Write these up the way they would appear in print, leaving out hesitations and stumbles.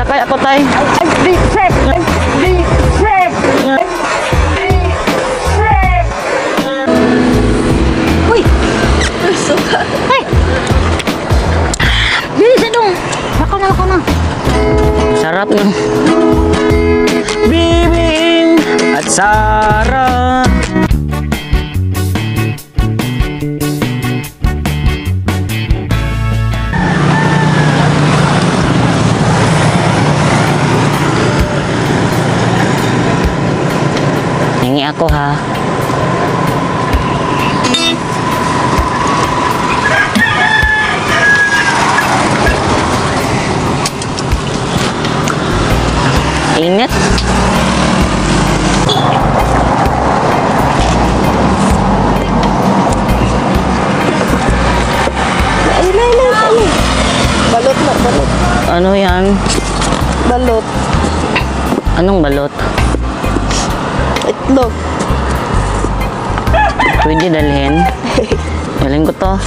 Sakay ako, tay. Di trip! Di trip! Uy! Suka! Ay! Bilis dong! Lakaw na! Sarap na. Bibing at Sarah. Hingi ako, ha. Ingat. Balot na, balot. Ano yan? Balot. Anong balot? Itlog. Pwede dalhin? Dalhin ko to.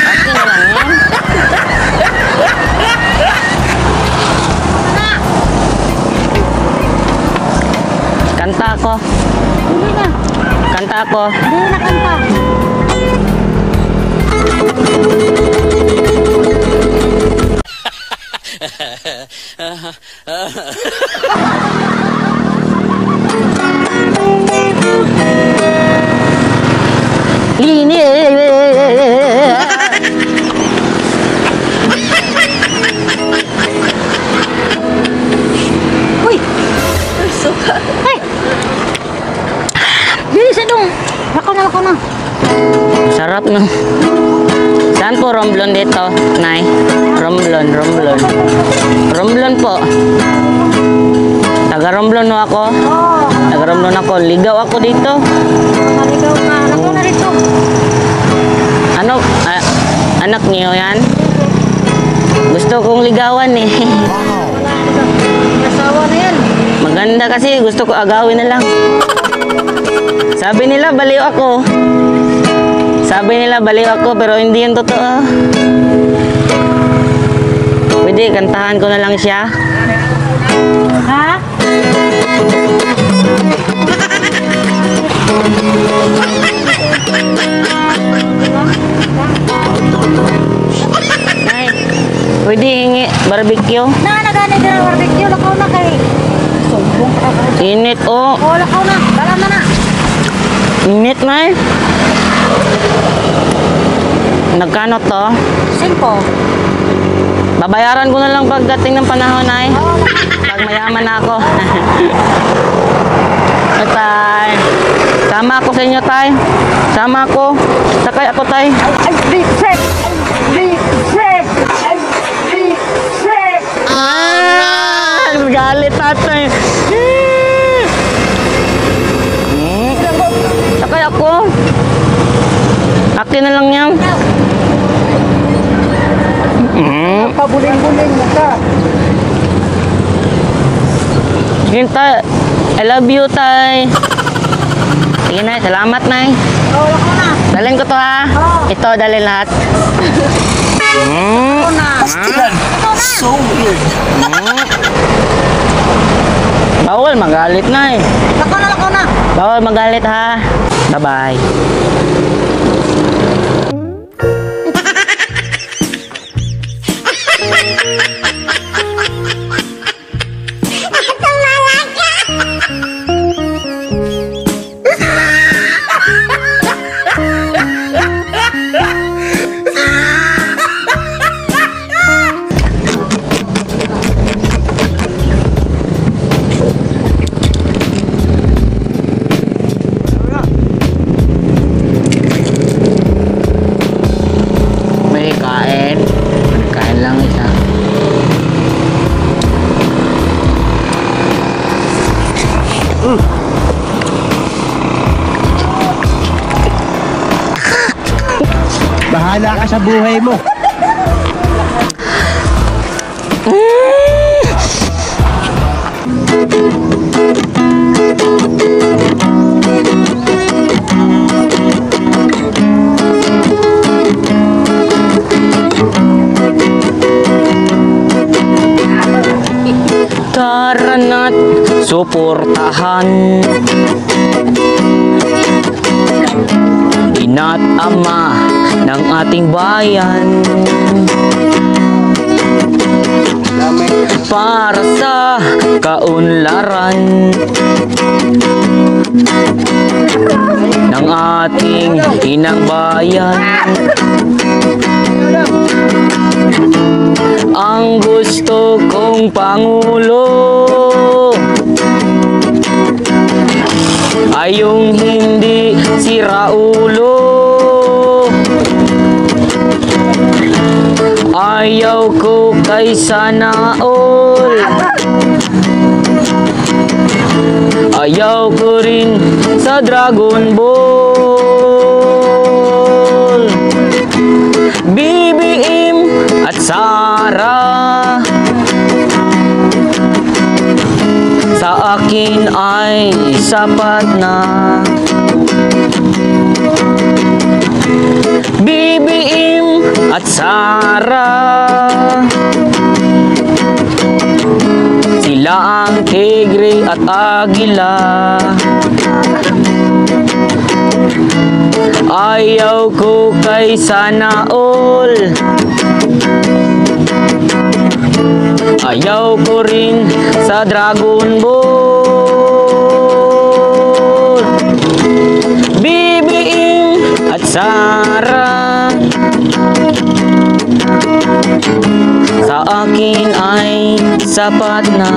Akin na lang yan. Kanta ako. Hindi na. Kanta ako. Hindi na kanta. Ini Uy! Suka! Ay! Bilis dong! Lakaw na! sarap, no? Saan po Romblon dito, Nay? Romblon. Romblon po. Taga Romblon no ako. Oo! Taga Romblon ako. Ligaw ako dito. Maligaw ka. Lakaw na rito. Ano? Anak niyo yan? Gusto kong ligawan eh. Nasawa na yan. Maganda kasi. Gusto ko agawin na lang. Sabi nila baliw ako. Pero hindi yun totoo. Pwede, kantahan ko na lang siya. Ha? Nay, pwede hingi barbecue? Nagani din ang barbecue. Lakaw na kay. Sumbong ka ka. Init, oh. Oo, lakaw na. Dalam na. Init, Nay. Nagkano to? 5. Babayaran ko na lang pagdating ng panahon, Nay. Pag mayaman na ako. Tay. Sama ako sa inyo, Tay. Sama ako. Sakay ako, Tay. Di trip! Galit tatay. Sakay ako. Akin na lang yan. Pabuling-buling na ka. Sige, Tay. I love you, Tay. Sige, Nay. Salamat, Nay. Oo, lakaw na. Dalhin ko to, ha. Ito, dalhin lahat. Lakaw na. So weird. Bawal magalit, Nay. Lakaw na. Bawal magalit, ha. Bye-bye. Kain lang isa. Bahala ka sa buhay mo. kagandahan. Ina't ama ng ating bayan, para sa kaunlaran ng ating inang bayan. Ang gusto kong Pangulo ay yung hindi sira ulo. Ayaw ko kay sana all. Ayaw ko rin sa Dragon Ball. BBM at Sara, sa akin ay sapat na. BBM at Sara, sila ang tigre at agila. Ayaw ko kay sana all. Ayaw ko rin sa Dragon Ball. BBM at Sara, sa akin ay sapat na.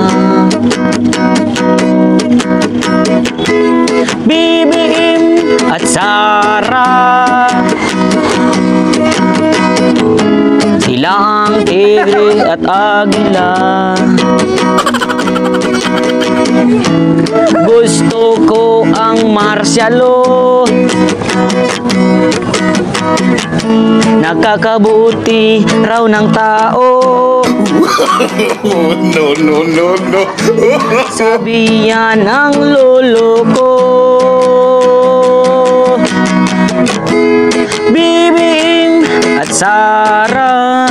BBM at Sara, sila ang tigre at agila. Gusto ko ang marsyalo, nakakabuti raw ng tao. No, no, no, no. Sabi yan ang lolo ko. BBM at Sara,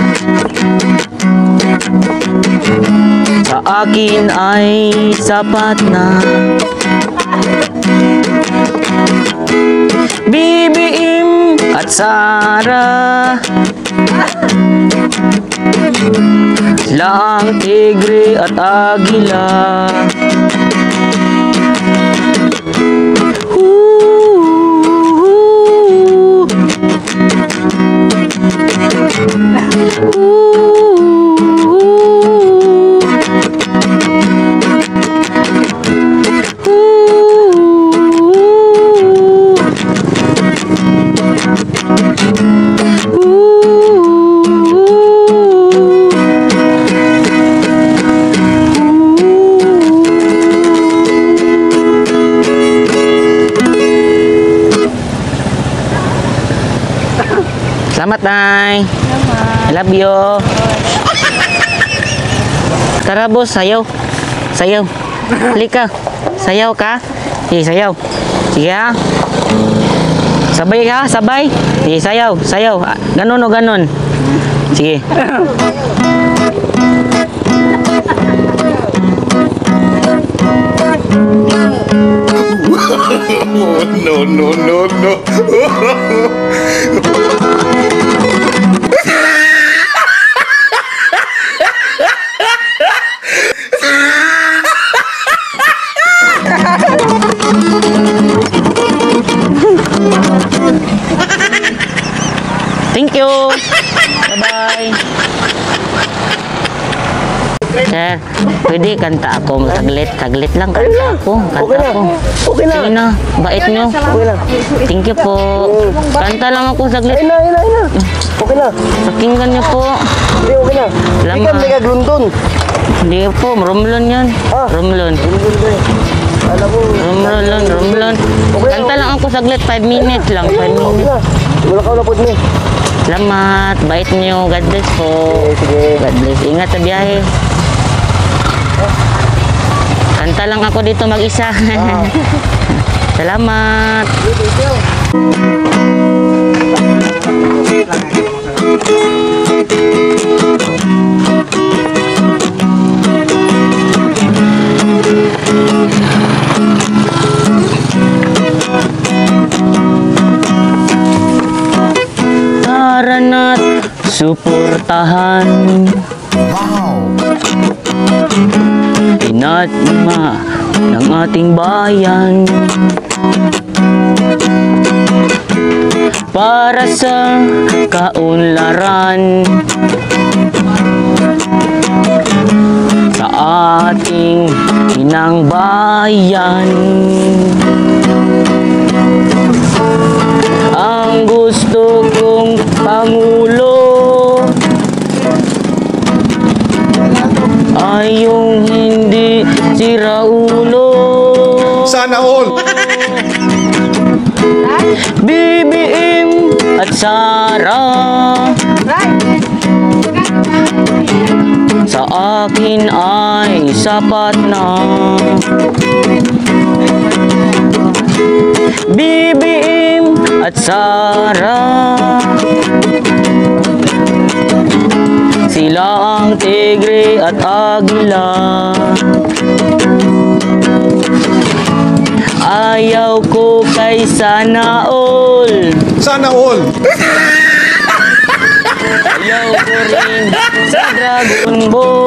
sa akin ay sapat na. BBM at Sara, sila ang tigre at agila. Selamat, Nay. I love you. Tara, bos, sayaw. Sayaw. Halika. Sayaw ka. Sige, sayaw. Sige, ha. Sabay ka, sabay. Sige, sayaw, sayaw. Ganon o ganon. Sige. No, no, no, no. Thank you. Bye-bye. Sir, pwede kanta ako saglit, saglit lang kanta ako. Kanta ako. Okay na. Sige na, bait nyo. Okay lang. Thank you po. Kanta lang ako saglit. Ayun na. Okay na. Pakinggan nyo po. Hindi, okay na. Salamat. Hindi ka nagagluntun. Hindi po, Romlon yan. Ah. Romlon. Alam mo. Romlon. Kanta lang ako saglit, 5 minutes lang. 5 Okay minutes. na. Wala ka napod ni. Salamat, bait nyo. God bless po. Sige. God bless. Ingat sa biyahe. Kanta lang ako dito mag-isa. Salamat. suportahan. Inatma ng ating bayan para sa kaunlaran sa ating inang bayan. Ang gusto kong Pangulo ay yung hindi sira ulo. Sana all. BBM at Sara sa akin ay sapat na. BBM at Sara, sila ang tigre at agila. Ayaw ko kay Sana All. Sana all. Ayaw ko rin sa Dragon Ball.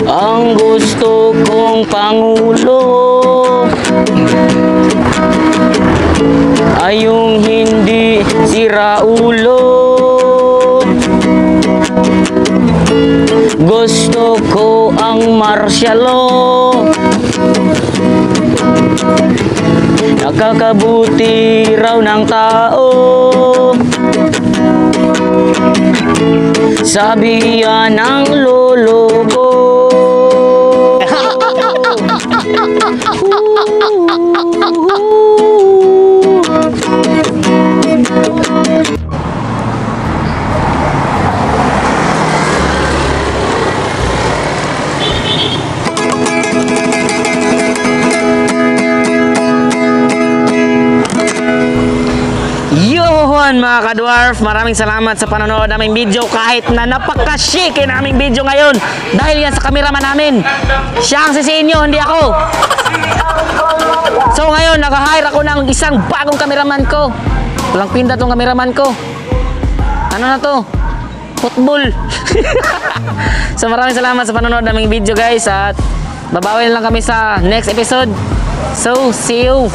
Ang gusto kong Pangulo ay yung hindi sira ulo. Gusto ko ang martial law. Nakakabuti raw ng tao, sabi yan ng lolo ko. Yun mga ka-dwarf, maraming salamat sa panonood naming video kahit na napaka-shiki naming video ngayon dahil yan sa cameraman namin. Siya ang sisihin nyo, hindi ako. So ngayon, nag-hire ako ng isang bagong cameraman ko. Walang pinda tong cameraman ko. Ano na to? Football. So maraming salamat sa panonood naming video guys at babawi na lang kami sa next episode. So, see you.